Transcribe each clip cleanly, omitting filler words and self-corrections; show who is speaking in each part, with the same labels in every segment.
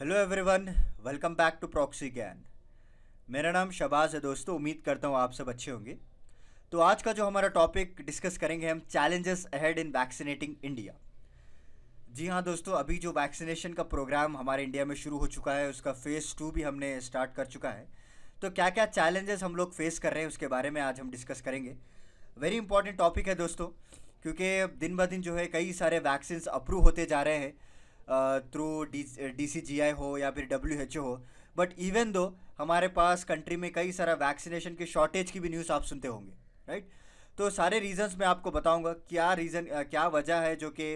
Speaker 1: Hello everyone, welcome back to proxy Gyan. मेरा नाम शबाज है दोस्तों। उम्मीद करता हूँ आप सब अच्छे होंगे। तो आज का जो हमारा टॉपिक डिस्कस करेंगे हम, challenges ahead in vaccinating India. जी हाँ दोस्तों, अभी जो वैक्सीनेशन का प्रोग्राम हमारे इंडिया में शुरू हो चुका है, उसका फेज़ 2 भी हमने स्टार्ट कर चुका है। तो क्या क्या चैलेंजेस हम लोग फेस कर रहे हैं उसके बारे में आज हम डिस्कस करेंगे। वेरी इंपॉर्टेंट टॉपिक है दोस्तों, क्योंकि दिन ब दिन जो है कई सारे वैक्सीन्स अप्रूव होते जा रहे हैं थ्रू DCGI हो या फिर WHO हो। बट इवन दो हमारे पास कंट्री में कई सारा वैक्सीनेशन के शॉर्टेज की भी न्यूज़ आप सुनते होंगे, राइट। तो सारे रीजंस मैं आपको बताऊंगा, क्या रीज़न क्या वजह है जो कि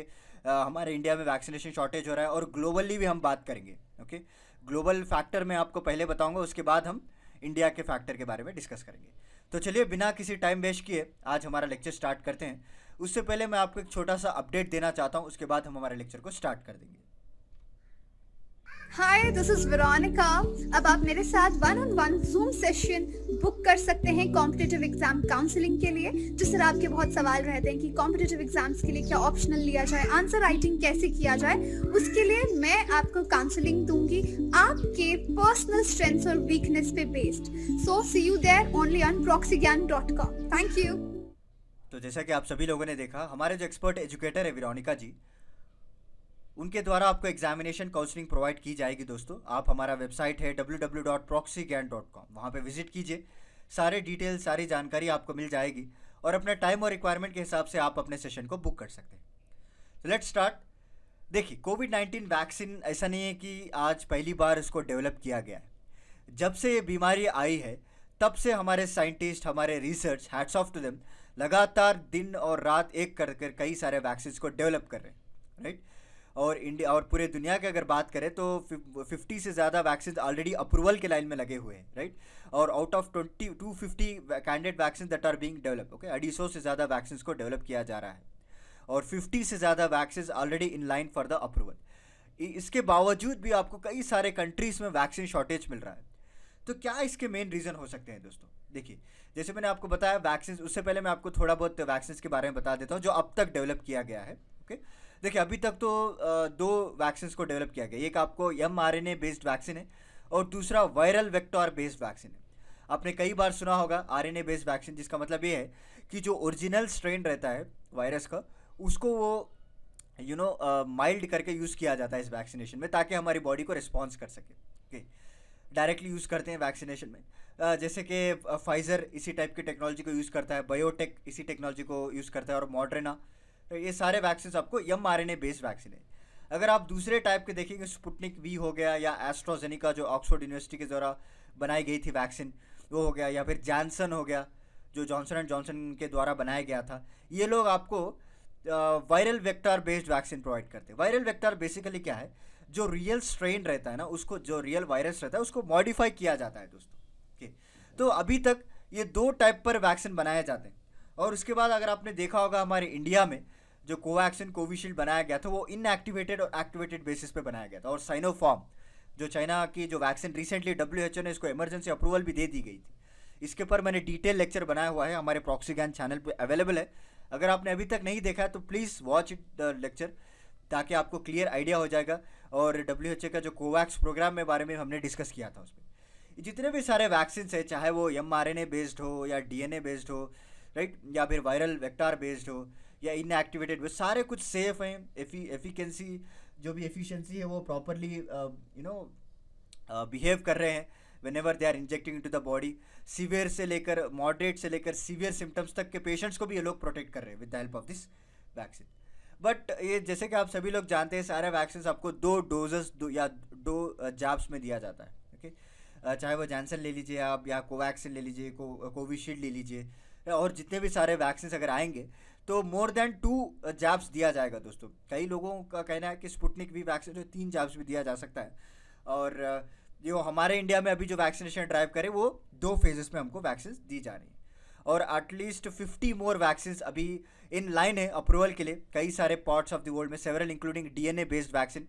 Speaker 1: हमारे इंडिया में वैक्सीनेशन शॉर्टेज हो रहा है, और ग्लोबली भी हम बात करेंगे। ओके, ग्लोबल फैक्टर मैं आपको पहले बताऊंगा, उसके बाद हम इंडिया के फैक्टर के बारे में डिस्कस करेंगे। तो चलिए बिना किसी टाइम वेस्ट किए आज हमारा लेक्चर स्टार्ट करते हैं। उससे पहले मैं आपको एक छोटा सा अपडेट देना चाहता हूँ, उसके बाद हम हमारे लेक्चर को स्टार्ट कर देंगे।
Speaker 2: हाय, दिस इज वेरोनिका। अब आप मेरे साथ one on one zoom session book कर सकते हैं कॉम्पिटिटिव एग्जाम काउंसलिंग के लिए। जिस तरह आपके बहुत सवाल रहते हैं कि कॉम्पिटिटिव एग्जाम्स के लिए क्या ऑप्शनल लिया जाए, आंसर राइटिंग कैसे किया जाए, उसके लिए मैं आपको काउंसलिंग दूंगी आपके पर्सनल स्ट्रेंथ्स और वीकनेस पे based. So see you there only on proxygyan.com। Thank you.
Speaker 1: तो जैसा कि आप सभी लोगों ने देखा, हमारे जो एक्सपर्ट एजुकेटर है वेरोनिका जी, उनके द्वारा आपको एग्जामिनेशन काउंसलिंग प्रोवाइड की जाएगी। दोस्तों, आप हमारा वेबसाइट है www.proxygyan.com, वहाँ पे विजिट कीजिए। सारे डिटेल, सारी जानकारी आपको मिल जाएगी और अपने टाइम और रिक्वायरमेंट के हिसाब से आप अपने सेशन को बुक कर सकते हैं। तो लेट्स स्टार्ट। देखिए, कोविड-19 वैक्सीन ऐसा नहीं है कि आज पहली बार इसको डेवलप किया गया है। जब से ये बीमारी आई है तब से हमारे साइंटिस्ट, हमारे research, hats off to them, लगातार दिन और रात एक कर कर कई सारे वैक्सीन को डेवलप कर रहे हैं, राइट। और इंडिया और पूरे दुनिया की अगर बात करें तो 50 से ज़्यादा वैक्सीन ऑलरेडी अप्रूवल के लाइन में लगे हुए हैं, राइट। और out of 250 candidate vaccine that are being develop, okay, 250 से ज़्यादा वैक्सीन को डेवलप किया जा रहा है और 50 से ज़्यादा vaccine already in line for the approval. इसके बावजूद भी आपको कई सारे कंट्रीज़ में वैक्सीन शॉर्टेज मिल रहा है। तो क्या इसके मेन रीज़न हो सकते हैं दोस्तों? देखिए, जैसे मैंने आपको बताया वैक्सीन, उससे पहले मैं आपको थोड़ा बहुत वैक्सीन के बारे में बता देता हूँ जो अब तक डेवलप किया गया है। ओके, देखिए अभी तक तो दो वैक्सीन को डेवलप किया गया। एक आपको mRNA बेस्ड वैक्सीन है और दूसरा वायरल वेक्टर बेस्ड वैक्सीन है। आपने कई बार सुना होगा RNA बेस्ड वैक्सीन, जिसका मतलब ये है कि जो ओरिजिनल स्ट्रेन रहता है वायरस का, उसको वो माइल्ड करके यूज़ किया जाता है इस वैक्सीनेशन में, ताकि हमारी बॉडी को रिस्पॉन्स कर सके। ओके, डायरेक्टली यूज़ करते हैं वैक्सीनेशन में। जैसे कि फाइज़र इसी टाइप की टेक्नोलॉजी को यूज़ करता है, बायोटेक इसी टेक्नोलॉजी को यूज़ करता है, और मॉडर्ना। तो ये सारे वैक्सीन आपको mRNA बेस्ड वैक्सीन है। अगर आप दूसरे टाइप के देखेंगे, स्पुतनिक वी हो गया, या एस्ट्राजेनिका जो ऑक्सफोर्ड यूनिवर्सिटी के द्वारा बनाई गई थी वैक्सीन, वो हो गया, या फिर जॉनसन हो गया जो जॉनसन एंड जॉनसन के द्वारा बनाया गया था। ये लोग आपको viral vector based vaccine provide करते हैं। वायरल वेक्टर बेसिकली क्या है, जो रियल स्ट्रेन रहता है ना, उसको, जो रियल वायरस रहता है उसको मॉडिफाई किया जाता है दोस्तों। ओके, तो अभी तक ये दो टाइप पर वैक्सीन बनाए जाते हैं। और उसके बाद अगर आपने देखा होगा, हमारे इंडिया में जो कोवैक्सीन, कोविशील्ड बनाया गया था, वो इनएक्टिवेटेड और एक्टिवेटेड बेसिस पे बनाया गया था। और साइनोफार्म जो चाइना की जो वैक्सीन, रिसेंटली WHO ने इसको इमरजेंसी अप्रूवल भी दे दी गई थी। इसके ऊपर मैंने डिटेल लेक्चर बनाया हुआ है, हमारे प्रॉक्सी ज्ञान चैनल पे अवेलेबल है। अगर आपने अभी तक नहीं देखा है तो please watch it the lecture, ताकि आपको क्लियर आइडिया हो जाएगा। और WHO का जो कोवैक्स प्रोग्राम में बारे में हमने डिस्कस किया था, उसमें जितने भी सारे वैक्सीन है, चाहे वो mRNA बेस्ड हो या DNA बेस्ड हो, राइट, या फिर वायरल वेक्टर बेस्ड हो या इनएक्टिवेटेड, वो सारे कुछ सेफ हैं। एफिकेंसी, जो भी एफिशिएंसी है, वो प्रॉपरली बिहेव कर रहे हैं whenever they are injecting into the body. Severe से लेकर, मॉडरेट से लेकर सीवियर सिम्टम्स तक के पेशेंट्स को भी ये लोग प्रोटेक्ट कर रहे हैं with the help of this vaccine. But ये जैसे कि आप सभी लोग जानते हैं, सारे वैक्सीन आपको दो डोजेस, या दो जैब्स में दिया जाता है। ओके, चाहे वो जॉनसन ले लीजिए आप, या कोवैक्सीन ले लीजिए, कोविशील्ड ले लीजिए, और जितने भी सारे वैक्सीन अगर आएंगे तो मोर देन 2 जैब्स दिया जाएगा दोस्तों। कई लोगों का कहना है कि स्पुतनिक वी वैक्सीन जो 3 जैब्स भी दिया जा सकता है। और जो हमारे इंडिया में अभी जो वैक्सीनेशन ड्राइव करे, वो 2 फेजेस में हमको वैक्सीन दी जा रही है। और एटलीस्ट 50 मोर वैक्सीन अभी इन लाइन है अप्रूवल के लिए कई सारे पार्ट्स ऑफ द वर्ल्ड में, several including DNA based vaccine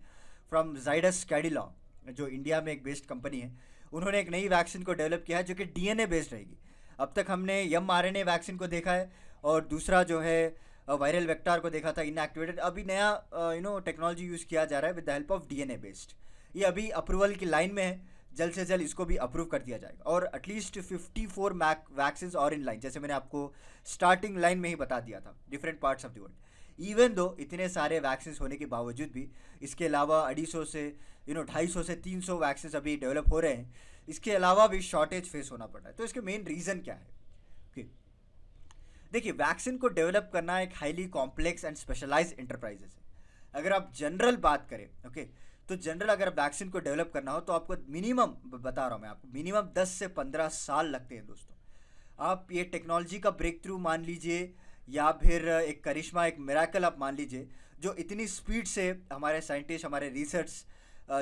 Speaker 1: from Zydus Cadila, जो इंडिया में एक बेस्ड कंपनी है। उन्होंने एक नई वैक्सीन को डेवलप किया है जो कि DNA बेस्ड रहेगी। अब तक हमने mRNA वैक्सीन को देखा है, और दूसरा जो है वायरल वेक्टर को देखा था इनएक्टिवेटेड। अभी नया टेक्नोलॉजी यूज़ किया जा रहा है with the help of DNA based. ये अभी अप्रूवल की लाइन में है, जल्द से जल्द इसको भी अप्रूव कर दिया जाएगा। और एटलीस्ट 54 वैक्सीन और इन लाइन, जैसे मैंने आपको स्टार्टिंग लाइन में ही बता दिया था, different parts of the world. Even though इतने सारे वैक्सीन होने के बावजूद भी इसके अलावा 250 से 250 से 300 वैक्सीन अभी डेवलप हो रहे हैं, इसके अलावा भी शॉर्टेज फेस होना पड़ रहा है। तो इसके मेन रीज़न क्या है? देखिए, वैक्सीन को डेवलप करना एक highly complex and specialised enterprises है। अगर आप जनरल बात करें, ओके, तो जनरल अगर वैक्सीन को डेवलप करना हो तो आपको मिनिमम, बता रहा हूँ मैं आपको, मिनिमम 10 से 15 साल लगते हैं दोस्तों। आप ये टेक्नोलॉजी का ब्रेक थ्रू मान लीजिए या फिर एक करिश्मा, एक मिराकल आप मान लीजिए, जो इतनी स्पीड से हमारे साइंटिस्ट, हमारे रिसर्च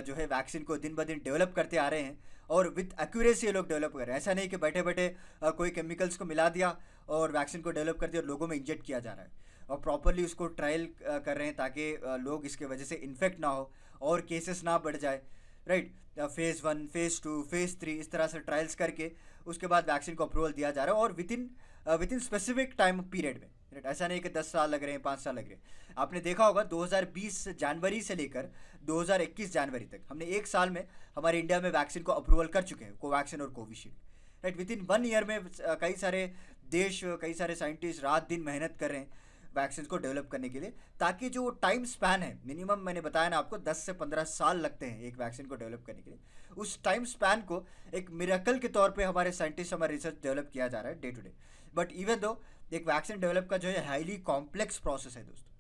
Speaker 1: जो है वैक्सीन को दिन ब दिन डेवलप करते आ रहे हैं और विथ एक्यूरेसी ये लोग डेवलप कर रहे हैं। ऐसा नहीं कि बैठे बैठे कोई केमिकल्स को मिला दिया और वैक्सीन को डेवलप कर दिया और लोगों में इंजेक्ट किया जा रहा है, और प्रॉपरली उसको ट्रायल कर रहे हैं ताकि लोग इसके वजह से इन्फेक्ट ना हो और केसेस ना बढ़ जाए, राइट। फेज़ 1, फेज़ 2, फेज़ 3 इस तरह से ट्रायल्स करके उसके बाद वैक्सीन को अप्रूवल दिया जा रहा है, और with in specific time period में, राइट। ऐसा नहीं कि 10 साल लग रहे हैं, 5 साल लग रहे हैं। आपने देखा होगा 2020 जनवरी से लेकर 2021 जनवरी तक हमने एक साल में हमारे इंडिया में वैक्सीन को अप्रूवल कर चुके हैं, कोवैक्सीन और Covishield, right. With in 1 year में कई सारे देश, कई सारे साइंटिस्ट रात दिन मेहनत कर रहे हैं वैक्सीन को डेवलप करने के लिए, ताकि जो टाइम स्पैन है, मिनिमम मैंने बताया ना आपको 10 से 15 साल लगते हैं एक वैक्सीन को डेवलप करने के लिए, उस टाइम स्पैन को एक मिरेकल के तौर पे हमारे साइंटिस्ट, हमारे रिसर्च डेवलप किया जा रहा है day to day. But even though एक वैक्सीन डेवलप का जो है हाईली कॉम्प्लेक्स प्रोसेस है दोस्तों,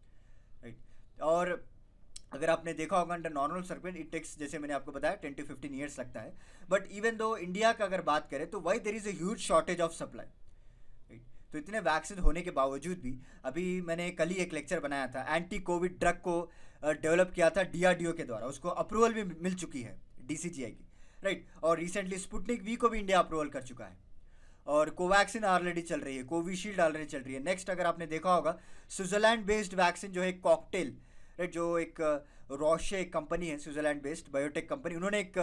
Speaker 1: राइट। और अगर आपने देखा होगा under normal circulate it takes, जैसे मैंने आपको बताया, 10 to 15 ईयर्स लगता है। बट इवन दो इंडिया का अगर बात करें तो why there is a huge shortage of supply, right. तो इतने वैक्सीन होने के बावजूद भी, अभी मैंने कल ही एक लेक्चर बनाया था, एंटी कोविड ड्रग को डेवलप किया था DRDO के द्वारा, उसको अप्रूवल भी मिल चुकी है DCGI की, राइट। और रिसेंटली स्पुतनिक V को भी इंडिया अप्रूवल कर चुका है, और कोवैक्सीन ऑलरेडी चल रही है, कोविशील्ड ऑलरेडी चल रही है। नेक्स्ट अगर आपने देखा होगा स्विट्जरलैंड बेस्ड वैक्सीन जो है कॉकटेल, राइट, जो एक रोशे एक कंपनी है स्विट्जरलैंड बेस्ड बायोटेक कंपनी, उन्होंने एक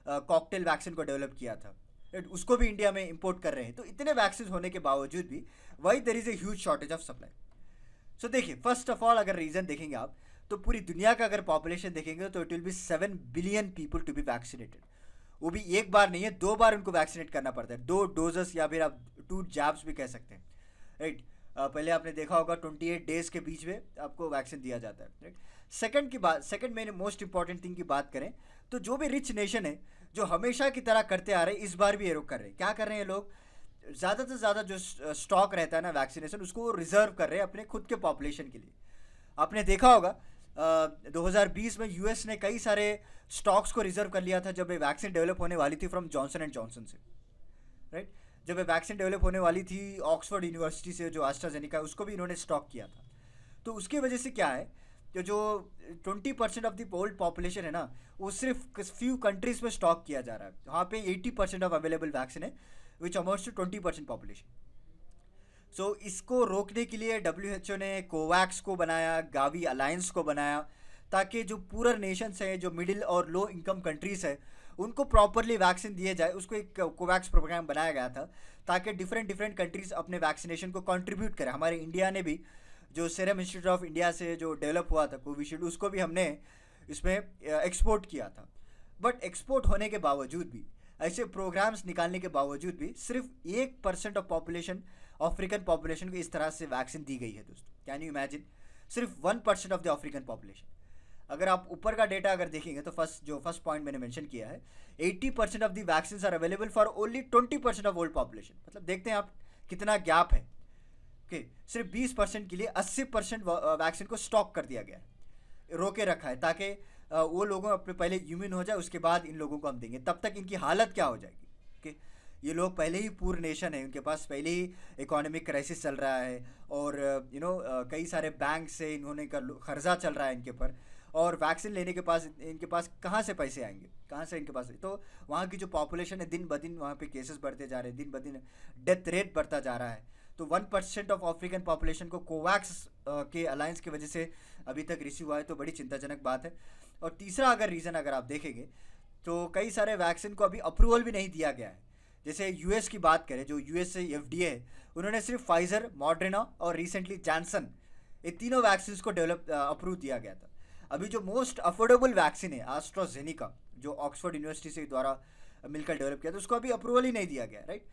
Speaker 1: कॉकटेल वैक्सीन को डेवलप किया था, राइट, उसको भी इंडिया में इंपोर्ट कर रहे हैं। तो इतने वैक्सीन होने के बावजूद भी why there is a huge shortage of supply. So देखिए, फर्स्ट ऑफ ऑल अगर रीज़न देखेंगे आप तो पूरी दुनिया का अगर पॉपुलेशन देखेंगे तो it will be 7 billion people to be vaccinated. वो भी एक बार नहीं है, 2 बार उनको वैक्सीनेट करना पड़ता है, 2 डोजेस या फिर आप 2 जैब्स भी कह सकते हैं, राइट। पहले आपने देखा होगा 28 डेज के बीच में आपको वैक्सीन दिया जाता है, राइट। सेकंड में मोस्ट इंपॉर्टेंट थिंग की बात करें तो जो भी रिच नेशन है, जो हमेशा की तरह करते आ रहे हैं, इस बार भी ये लोग कर रहे हैं। क्या कर रहे हैं लोग? ज़्यादा से ज़्यादा जो स्टॉक रहता है ना वैक्सीनेशन, उसको रिजर्व कर रहे हैं अपने खुद के पॉपुलेशन के लिए। आपने देखा होगा 2020 में यूएस ने कई सारे स्टॉक्स को रिजर्व कर लिया था जब ये वैक्सीन डेवलप होने वाली थी फ्रॉम जॉनसन एंड जॉनसन से, राइट। जब ये वैक्सीन डेवलप होने वाली थी ऑक्सफोर्ड यूनिवर्सिटी से, जो एस्ट्राजेनेका, उसको भी इन्होंने स्टॉक किया था। तो उसकी वजह से क्या है, जो 20% ऑफ द वर्ल्ड पॉपुलेशन है ना, वो सिर्फ फ्यू कंट्रीज में स्टॉक किया जा रहा है। वहाँ पे 80% ऑफ अवेलेबल वैक्सीन है विच अमाउंट्स टू 20% पॉपुलेशन। सो इसको रोकने के लिए WHO ने कोवैक्स को बनाया, गावी अलायंस को बनाया, ताकि जो पूरर नेशंस हैं, जो मिडिल और लो इनकम कंट्रीज़ है, उनको प्रॉपरली वैक्सीन दिए जाए। उसको एक कोवैक्स प्रोग्राम बनाया गया था ताकि डिफरेंट कंट्रीज़ अपने वैक्सीनेशन को कंट्रीब्यूट करें। हमारे इंडिया ने भी जो सीरम इंस्टीट्यूट ऑफ इंडिया से जो डेवलप हुआ था कोविशील्ड, उसको भी हमने इसमें एक्सपोर्ट किया था। बट एक्सपोर्ट होने के बावजूद भी, ऐसे प्रोग्राम्स निकालने के बावजूद भी, सिर्फ 1% ऑफ पॉपुलेशन, अफ्रीकन पॉपुलेशन को इस तरह से वैक्सीन दी गई है दोस्तों। Can you imagine? सिर्फ 1% ऑफ द अफ्रीकन पॉपुलेशन। अगर आप ऊपर का डेटा अगर देखेंगे तो फर्स्ट पॉइंट मैंने मेंशन किया है, 80% of the vaccine are available for only 20% of world population. मतलब देखते हैं आप कितना गैप है। ओके, सिर्फ 20% के लिए 80% वैक्सीन को स्टॉक कर दिया गया है, रोके रखा है, ताकि वो लोगों अपने पहले इम्यून हो जाए, उसके बाद इन लोगों को हम देंगे। तब तक इनकी हालत क्या हो जाएगी? ओके, ये लोग पहले ही पूर नेशन है, उनके पास पहले ही इकोनॉमिक क्राइसिस चल रहा है, और कई सारे बैंक से इन्होंने कर्जा चल रहा है इनके ऊपर, और वैक्सीन लेने के पास इनके पास कहाँ से पैसे आएंगे, कहाँ से इनके पास? तो वहाँ की जो पॉपुलेशन है, दिन ब दिन वहाँ पे केसेस बढ़ते जा रहे हैं, दिन ब दिन डेथ रेट बढ़ता जा रहा है। तो 1% ऑफ अफ्रीकन पॉपुलेशन को कोवैक्स के अलायंस की वजह से अभी तक रिसीव हुआ है, तो बड़ी चिंताजनक बात है। और तीसरा अगर रीज़न अगर आप देखेंगे तो कई सारे वैक्सीन को अभी अप्रूवल भी नहीं दिया गया है। जैसे यूएस की बात करें, जो यूएस से FDA है, उन्होंने सिर्फ फाइजर, मॉडर्ना और रिसेंटली जॉनसन, ये तीनों वैक्सीन को अप्रूव दिया गया था। अभी जो मोस्ट अफोर्डेबल वैक्सीन है एस्ट्राजेनेका, जो ऑक्सफोर्ड यूनिवर्सिटी से द्वारा मिलकर डेवलप किया, तो उसको अभी अप्रूवल ही नहीं दिया गया, राइट।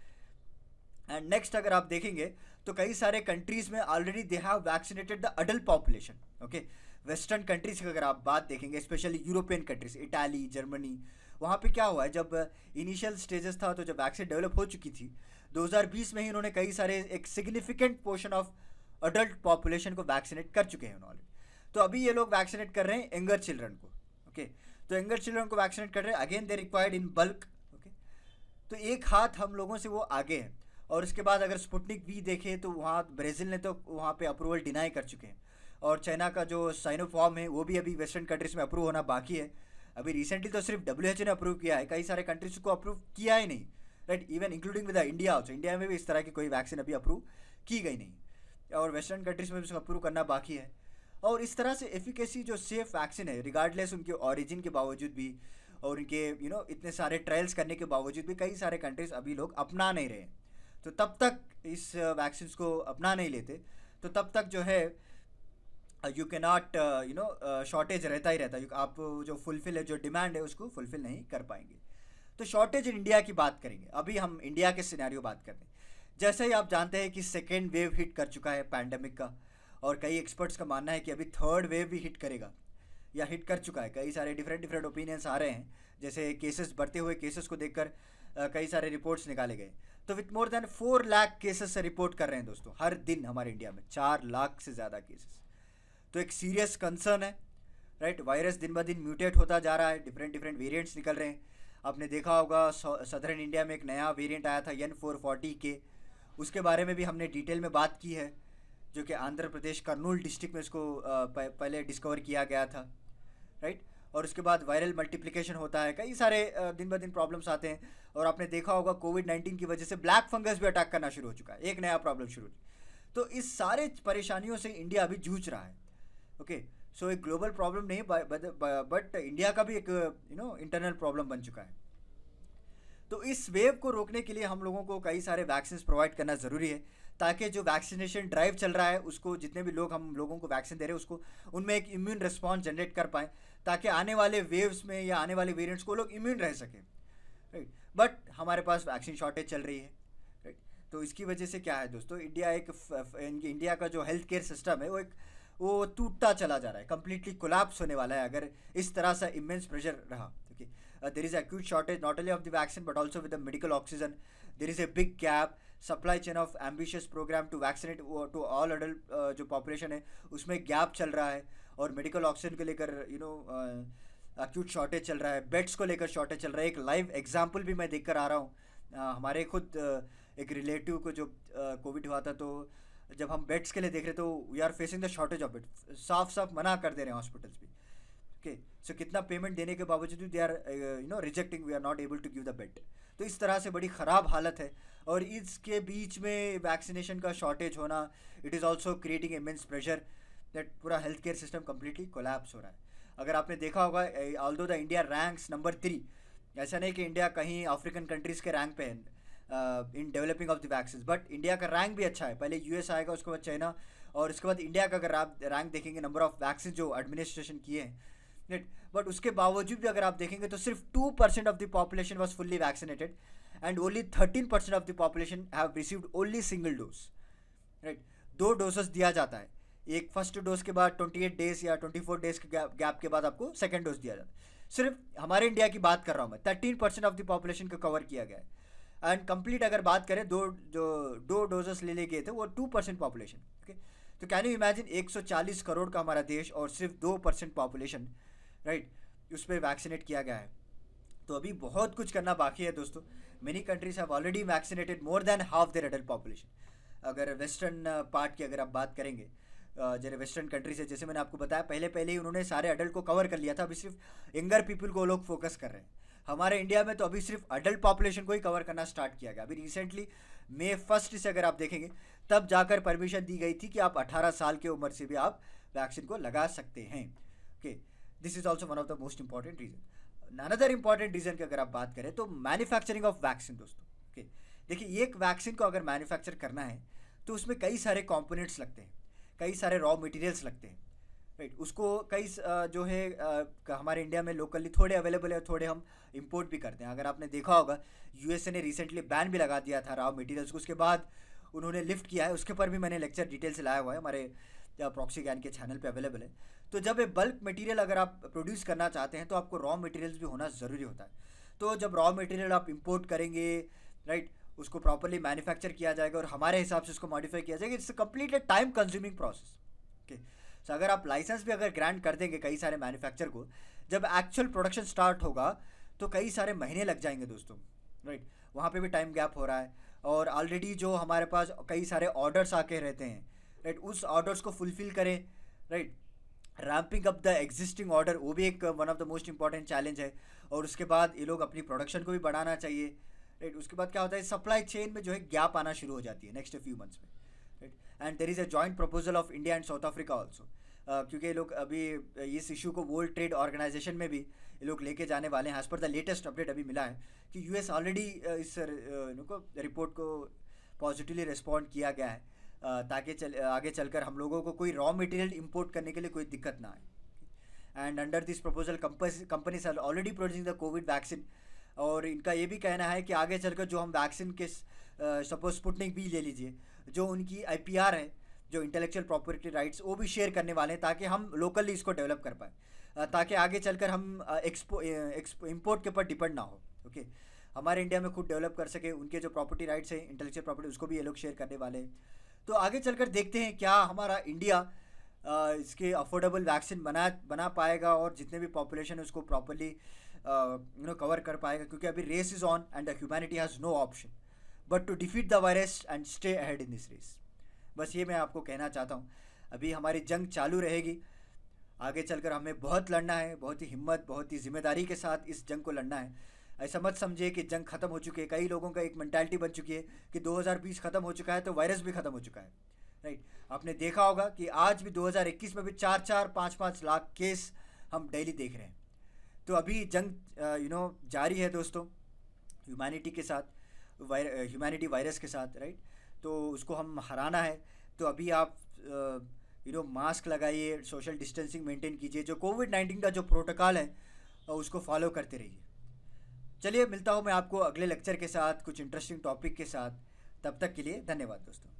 Speaker 1: एंड नेक्स्ट अगर आप देखेंगे तो कई सारे कंट्रीज में already they have vaccinated the adult population, okay. Western countries की अगर आप बात देखेंगे, specially European countries, Italy, Germany, वहाँ पे क्या हुआ है, जब इनिशियल स्टेजेस था तो जब वैक्सीन डेवलप हो चुकी थी 2020 में ही उन्होंने कई सारे एक significant portion of adult population को वैक्सीनेट कर चुके हैं उन्होंने। तो अभी ये लोग वैक्सीनेट कर रहे हैं यंगर चिल्ड्रन को, ओके। तो यंगर चिल्ड्रन को वैक्सीनेट कर रहे हैं, again they required in bulk, okay. तो एक हाथ हम लोगों से वो आगे हैं। और उसके बाद अगर स्पुटनिक वी देखें तो वहाँ ब्राज़ील ने तो वहाँ पे अप्रूवल डिनाई कर चुके हैं, और चाइना का जो साइनोफार्म है वो भी अभी वेस्टर्न कंट्रीज़ में अप्रूव होना बाकी है। अभी रिसेंटली तो सिर्फ WHO ने अप्रूव किया है, कई सारे कंट्रीज को अप्रूव किया ही नहीं, right, even including with India also. India में भी इस तरह की कोई वैक्सीन अभी अप्रूव की गई नहीं, और वेस्टर्न कंट्रीज में भी उसको अप्रूव करना बाकी है। और इस तरह से एफिकेसी जो सेफ वैक्सीन है, रिगार्डलेस उनके ओरिजिन के बावजूद भी और उनके इतने सारे ट्रायल्स करने के बावजूद भी कई सारे कंट्रीज अभी लोग अपना नहीं रहे। तो तब तक इस वैक्सीन को अपना नहीं लेते तो तब तक जो है यू कैन नॉट शॉर्टेज रहता ही रहता है, आप जो फुलफिल है, जो डिमांड है उसको फुलफिल नहीं कर पाएंगे। तो शॉर्टेज इन इंडिया की बात करेंगे, अभी हम इंडिया के सिनेरियो बात करते हैं। जैसे ही आप जानते हैं कि सेकेंड वेव हिट कर चुका है पैंडमिक का, और कई एक्सपर्ट्स का मानना है कि अभी थर्ड वेव भी हिट करेगा या हिट कर चुका है। कई सारे डिफरेंट ओपिनियंस आ रहे हैं, जैसे केसेस बढ़ते हुए केसेस को देखकर कई सारे रिपोर्ट्स निकाले गए। तो with more than 4 lakh cases से रिपोर्ट कर रहे हैं दोस्तों हर दिन हमारे इंडिया में, 4 लाख से ज़्यादा केसेस। तो एक सीरियस कंसर्न है, राइट। वायरस दिन ब दिन म्यूटेट होता जा रहा है, डिफरेंट वेरिएंट्स निकल रहे हैं। आपने देखा होगा सदर्न इंडिया में एक नया वेरिएंट आया था N440 के, उसके बारे में भी हमने डिटेल में बात की है, जो कि आंध्र प्रदेश कर्नूल डिस्ट्रिक्ट में इसको पहले डिस्कवर किया गया था, राइट। और उसके बाद वायरल मल्टीप्लिकेशन होता है, कई सारे दिन ब दिन प्रॉब्लम्स आते हैं। और आपने देखा होगा कोविड-19 की वजह से ब्लैक फंगस भी अटैक करना शुरू हो चुका है, एक नया प्रॉब्लम शुरू। तो इस सारे परेशानियों से इंडिया अभी जूझ रहा है, ओके। सो एक ग्लोबल प्रॉब्लम नहीं, बट इंडिया का भी एक इंटरनल प्रॉब्लम बन चुका है। तो इस वेव को रोकने के लिए हम लोगों को कई सारे वैक्सीन प्रोवाइड करना ज़रूरी है, ताकि जो वैक्सीनेशन ड्राइव चल रहा है उसको, जितने भी लोग हम लोगों को वैक्सीन दे रहे हैं उसको, उनमें एक इम्यून रिस्पॉन्स जनरेट कर पाएँ, ताकि आने वाले वेव्स में या आने वाले वेरिएंट्स को लोग इम्यून रह सकें, राइट। बट हमारे पास वैक्सीन शॉर्टेज चल रही है, राइट। तो इसकी वजह से क्या है दोस्तों, इंडिया का जो हेल्थ केयर सिस्टम है वो टूटता चला जा रहा है, कम्प्लीटली कोलैप्स होने वाला है अगर इस तरह से इमेंस प्रेशर रहा। There is acute shortage not only of the vaccine but also with the medical oxygen. There is a big gap. Supply chain of ambitious program to vaccinate to all adult जो population है उसमें gap चल रहा है, और medical oxygen को लेकर acute shortage चल रहा है, बेड्स को लेकर शॉर्टेज चल रहा है। एक लाइव एग्जाम्पल भी मैं देख कर आ रहा हूँ, हमारे खुद एक रिलेटिव को जो कोविड हुआ था, तो जब हम बेड्स के लिए देख रहे तो we are facing the shortage of bed, साफ मना कर दे रहे हैं हॉस्पिटल्स भी, ओके। सो कितना पेमेंट देने के बावजूद they are rejecting, we are not able to give the bed. तो इस तरह से बड़ी ख़राब हालत है, और इसके बीच में वैक्सीनेशन का शॉर्टेज होना, it is also creating immense pressure that पूरा health care system completely collapse हो रहा है। अगर आपने देखा होगा, although the India ranks number 3, ऐसा नहीं कि इंडिया कहीं अफ्रीकन कंट्रीज़ के रैंक पे है in developing of the vaccine, but India का रैंक भी अच्छा है। पहले US आएगा, उसके बाद चाइना, और उसके बाद इंडिया का अगर आप रैंक देखेंगे नंबर ऑफ वैक्सीन जो एडमिनिस्ट्रेशन किए हैं, राइट। बट उसके बावजूद भी अगर आप देखेंगे तो सिर्फ 2% of the population was fully vaccinated, and only 13% of the population have received only single dose, right. 2 doses दिया जाता है, एक फर्स्ट डोज के बाद 28 डेज या 24 डेज के गैप के बाद आपको सेकेंड डोज दिया जाता है। सिर्फ हमारे इंडिया की बात कर रहा हूँ मैं, 13% ऑफ द पॉपुलेशन को कवर किया गया है। एंड कंप्लीट अगर बात करें, दो डोजेस ले गए थे वो 2% पॉपुलेशन, ओके। तो कैन यू इमेजिन 140 करोड़ का हमारा देश और सिर्फ 2% पॉपुलेशन, राइट, उस पर वैक्सीनेट किया गया है। तो अभी बहुत कुछ करना बाकी है दोस्तों। Many countries have already vaccinated more than half their adult population. अगर वेस्टर्न पार्ट की अगर आप बात करेंगे, जैसे वेस्टर्न कंट्रीज है, जैसे मैंने आपको बताया पहले ही उन्होंने सारे अडल्ट को कवर कर लिया था, अभी सिर्फ यंगर पीपल को लोग फोकस कर रहे हैं। हमारे इंडिया में तो अभी सिर्फ अडल्ट पॉपुलेशन को ही कवर करना स्टार्ट किया गया। अभी रिसेंटली May 1 से अगर आप देखेंगे तब जाकर परमिशन दी गई थी कि आप 18 साल की उम्र से भी आप वैक्सीन को लगा सकते हैं, okay. This is also one of the most important reason. Another important reason की अगर आप बात करें तो मैन्युफैक्चरिंग ऑफ वैक्सीन दोस्तों, ओके। देखिए, एक वैक्सीन को अगर मैन्युफैक्चर करना है तो उसमें कई सारे कॉम्पोनेंट्स लगते हैं, कई सारे रॉ मटेरियल्स लगते हैं, राइट। उसको कई जो है हमारे इंडिया में लोकली थोड़े अवेलेबल है, थोड़े हम इंपोर्ट भी करते हैं। अगर आपने देखा होगा यूएसए ने रिसेंटली बैन भी लगा दिया था रॉ मटेरियल्स को, उसके बाद उन्होंने लिफ्ट किया है, उसके ऊपर भी मैंने लेक्चर डिटेल से लाया हुआ है, हमारे प्रॉक्सी ज्ञान के चैनल पे अवेलेबल है। तो जब ये बल्क मटेरियल अगर आप प्रोड्यूस करना चाहते हैं तो आपको रॉ मटेरियल्स भी होना ज़रूरी होता है। तो जब रॉ मटेरियल आप इंपोर्ट करेंगे, राइट, उसको प्रॉपरली मैन्युफैक्चर किया जाएगा और हमारे हिसाब से उसको मॉडिफाई किया जाएगा। It's completely time consuming process. Okay, so अगर आप लाइसेंस भी अगर ग्रांट कर देंगे कई सारे मैन्युफैक्चर को, जब एक्चुअल प्रोडक्शन स्टार्ट होगा तो कई सारे महीने लग जाएंगे दोस्तों, राइट। वहाँ पे भी टाइम गैप हो रहा है, और ऑलरेडी जो हमारे पास कई सारे ऑर्डर्स आके रहते हैं, राइट, उस ऑर्डर्स को फुलफिल करें, right. Ramping up the existing order, वो भी एक one of the most important challenge है। और उसके बाद ये लोग अपनी प्रोडक्शन को भी बढ़ाना चाहिए, राइट। उसके बाद क्या होता है, सप्लाई चेन में जो है गैप आना शुरू हो जाती है नेक्स्ट फ्यू मंथ्स में, right. And there is a joint proposal of India and South Africa also, क्योंकि ये लोग अभी इस इशू को वर्ल्ड ट्रेड ऑर्गेनाइजेशन में भी ये लोग लेके जाने वाले हैं। As per the latest update अभी मिला है कि यूएस ऑलरेडी इस रिपोर्ट को पॉजिटिवली रिस्पॉन्ड किया गया है, ताकि आगे चलकर हम लोगों को कोई रॉ मटेरियल इंपोर्ट करने के लिए कोई दिक्कत ना आए। And under this proposal companies are already producing the COVID vaccine, और इनका ये भी कहना है कि आगे चलकर जो हम वैक्सीन के सपोज स्पुतनिक भी ले लीजिए, जो उनकी आईपीआर है, जो इंटेलेक्चुअल प्रॉपर्टी राइट्स, वो भी शेयर करने वाले हैं ताकि हम लोकली इसको डेवलप कर पाए, ताकि आगे चलकर हम इम्पोर्ट के ऊपर डिपेंड ना हो। ओके, हमारे इंडिया में खुद डेवलप कर सके, उनके जो प्रॉपर्टी राइट्स है इंटेलेक्चुअल प्रॉपर्टी, उसको भी ये लोग शेयर करने वाले हैं। तो आगे चलकर देखते हैं क्या हमारा इंडिया इसके अफोर्डेबल वैक्सीन बना पाएगा, और जितने भी पॉपुलेशन है उसको प्रॉपरली कवर कर पाएगा, क्योंकि अभी race is on and the humanity has no option but to defeat the virus and stay ahead in this race. बस ये मैं आपको कहना चाहता हूँ। अभी हमारी जंग चालू रहेगी, आगे चलकर हमें बहुत लड़ना है, बहुत ही हिम्मत, बहुत ही जिम्मेदारी के साथ इस जंग को लड़ना है। ऐसा मत समझिए कि जंग खत्म हो चुकी है। कई लोगों का एक मेंटालिटी बन चुकी है कि 2020 खत्म हो चुका है तो वायरस भी खत्म हो चुका है, राइट। आपने देखा होगा कि आज भी 2021 में भी 4-4, 5-5 लाख केस हम डेली देख रहे हैं। तो अभी जंग जारी है दोस्तों, ह्यूमैनिटी के साथ, ह्यूमैनिटी वायरस के साथ, राइट। तो उसको हम हराना है। तो अभी आप मास्क लगाइए, सोशल डिस्टेंसिंग मेंटेन कीजिए, जो कोविड-19 का जो प्रोटोकॉल है उसको फॉलो करते रहिए। चलिए, मिलता हूँ मैं आपको अगले लेक्चर के साथ, कुछ इंटरेस्टिंग टॉपिक के साथ। तब तक के लिए धन्यवाद दोस्तों।